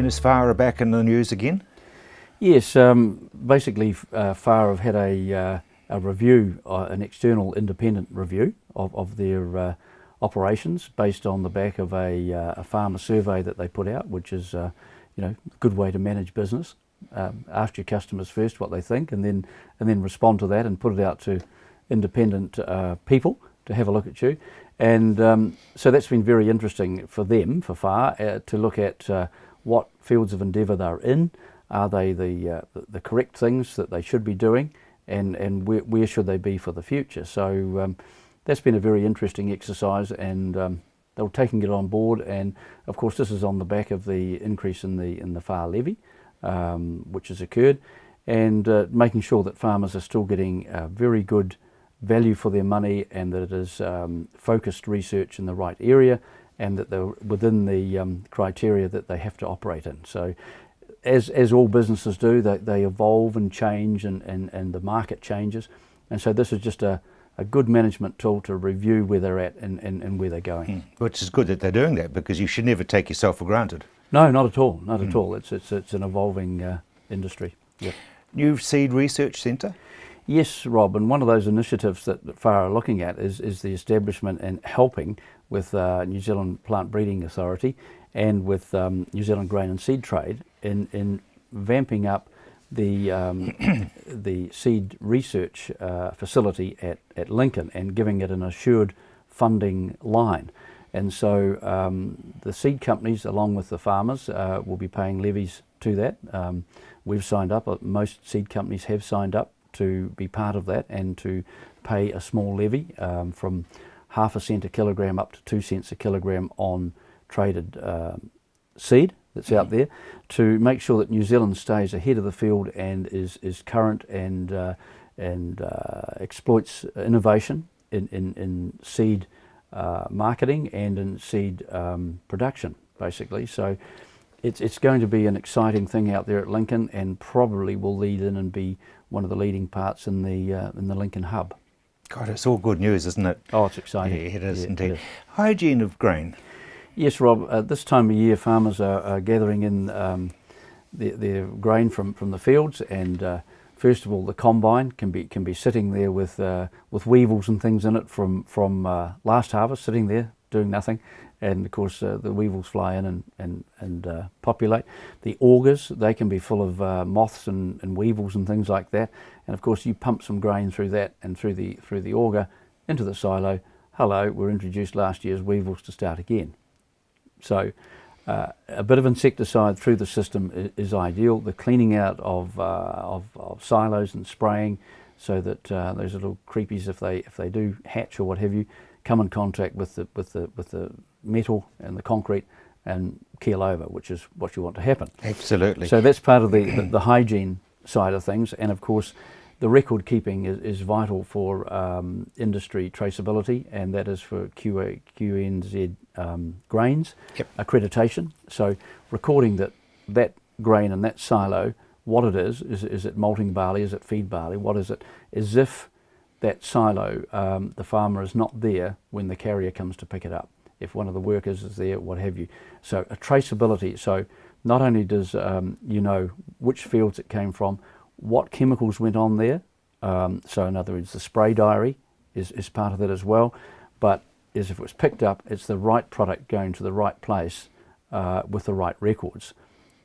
And is FAR back in the news again? Yes, basically FAR have had a review, an external independent review of their operations based on the back of a farmer survey that they put out, which is a good way to manage business. Ask your customers first what they think, and then respond to that and put it out to independent people to have a look at you. And so that's been very interesting for them, for FAR, to look at what fields of endeavour they're in. Are they the correct things that they should be doing, and where should they be for the future? So that's been a very interesting exercise, and they were taking it on board. And of course, this is on the back of the increase in the FAR levy, which has occurred, and making sure that farmers are still getting very good value for their money, and that it is focused research in the right area, and that they're within the criteria that they have to operate in. So as all businesses do, they evolve and change, and the market changes, and so this is just a good management tool to review where they're at and where they're going. Which is good that they're doing that, because you should never take yourself for granted. No, not at all, not at all. It's an evolving industry. Yep. New Seed Research Centre? Yes, Rob, and one of those initiatives that FAR are looking at is the establishment and helping with New Zealand Plant Breeding Authority and with New Zealand Grain and Seed Trade in vamping up the seed research facility at Lincoln, and giving it an assured funding line. And so the seed companies, along with the farmers, will be paying levies to that. We've signed up, most seed companies have signed up to be part of that, and to pay a small levy from 0.5 cent a kilogram up to 2 cents a kilogram on traded seed that's out there, to make sure that New Zealand stays ahead of the field and is current and exploits innovation in seed marketing and in seed production, basically. So it's going to be an exciting thing out there at Lincoln, and probably will lead in and be one of the leading parts in the Lincoln hub. God, it's all good news, isn't it? Oh, it's exciting. Yeah, it is, yeah, indeed. It is. Hygiene of grain. Yes, Rob. This time of year, farmers are gathering in their grain from the fields, and first of all, the combine can be sitting there with weevils and things in it from last harvest, sitting there doing nothing, and of course the weevils fly in and populate. The augers, they can be full of moths and weevils and things like that, and of course you pump some grain through that and through the auger into the silo. Hello, we're introduced last year's weevils to start again. So a bit of insecticide through the system is ideal. The cleaning out of silos and spraying, so that those little creepies, if they do hatch or what have you, come in contact with the metal and the concrete and keel over, which is what you want to happen. Absolutely. So that's part of the hygiene side of things, and of course the record keeping is vital for industry traceability, and that is for QNZ grains accreditation. So recording that grain in that silo, what it is it malting barley, is it feed barley, what is it, as if that silo, the farmer is not there when the carrier comes to pick it up, if one of the workers is there, what have you. So a traceability, so not only does you know which fields it came from, what chemicals went on there, so in other words the spray diary is part of that as well, but as if it was picked up, it's the right product going to the right place with the right records.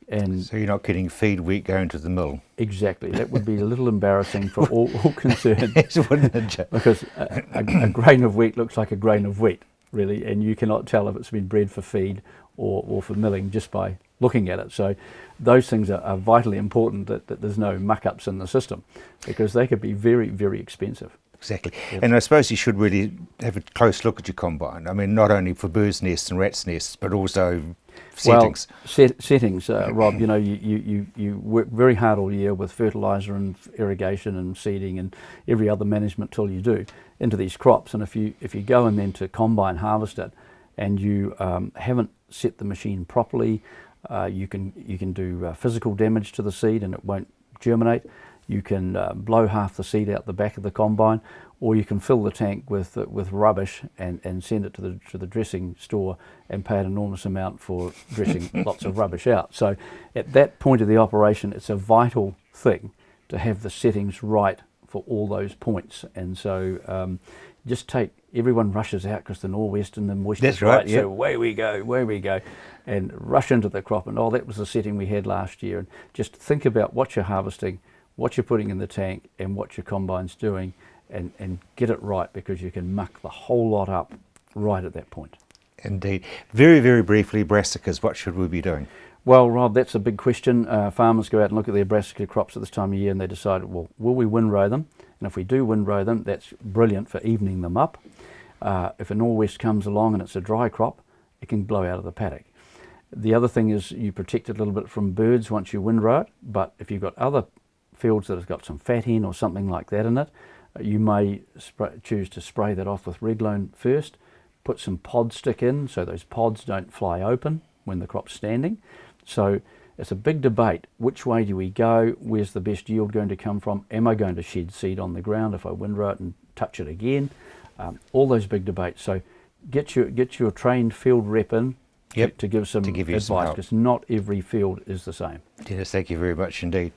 And so you're not getting feed wheat going to the mill. Exactly. That would be a little embarrassing for all concerned. Yes, wouldn't it? Because a grain of wheat looks like a grain of wheat, really, and you cannot tell if it's been bred for feed or for milling just by looking at it. So those things are vitally important, that there's no muck-ups in the system, because they could be very, very expensive. Exactly. Yep. And I suppose you should really have a close look at your combine. I mean, not only for birds' nests and rats' nests, but also settings. Well, settings, Rob, you know, you work very hard all year with fertiliser and irrigation and seeding and every other management tool you do into these crops, and if you go and then to combine harvest it, and you haven't set the machine properly, you can do physical damage to the seed and it won't germinate. You can blow half the seed out the back of the combine, or you can fill the tank with rubbish and send it to the dressing store and pay an enormous amount for dressing lots of rubbish out. So at that point of the operation, it's a vital thing to have the settings right for all those points. And so just everyone rushes out because the nor'west and the moisture's That's right, So away we go, and rush into the crop. And that was the setting we had last year. And just think about what you're harvesting, what you're putting in the tank, and what your combine's doing, and get it right, because you can muck the whole lot up right at that point. Indeed. Very, very briefly, brassicas, what should we be doing? Well, Rob, that's a big question. Farmers go out and look at their brassica crops at this time of year, and they decide, well, will we windrow them? And if we do windrow them, that's brilliant for evening them up. If a nor'west comes along and it's a dry crop, it can blow out of the paddock. The other thing is you protect it a little bit from birds once you windrow it, but if you've got other fields that have got some fat hen or something like that in it, you may choose to spray that off with Reglone first, put some pod stick in so those pods don't fly open when the crop's standing. So it's a big debate. Which way do we go? Where's the best yield going to come from? Am I going to shed seed on the ground if I windrow it and touch it again? All those big debates. So get your trained field rep in to give some advice, because not every field is the same. Dennis, thank you very much indeed.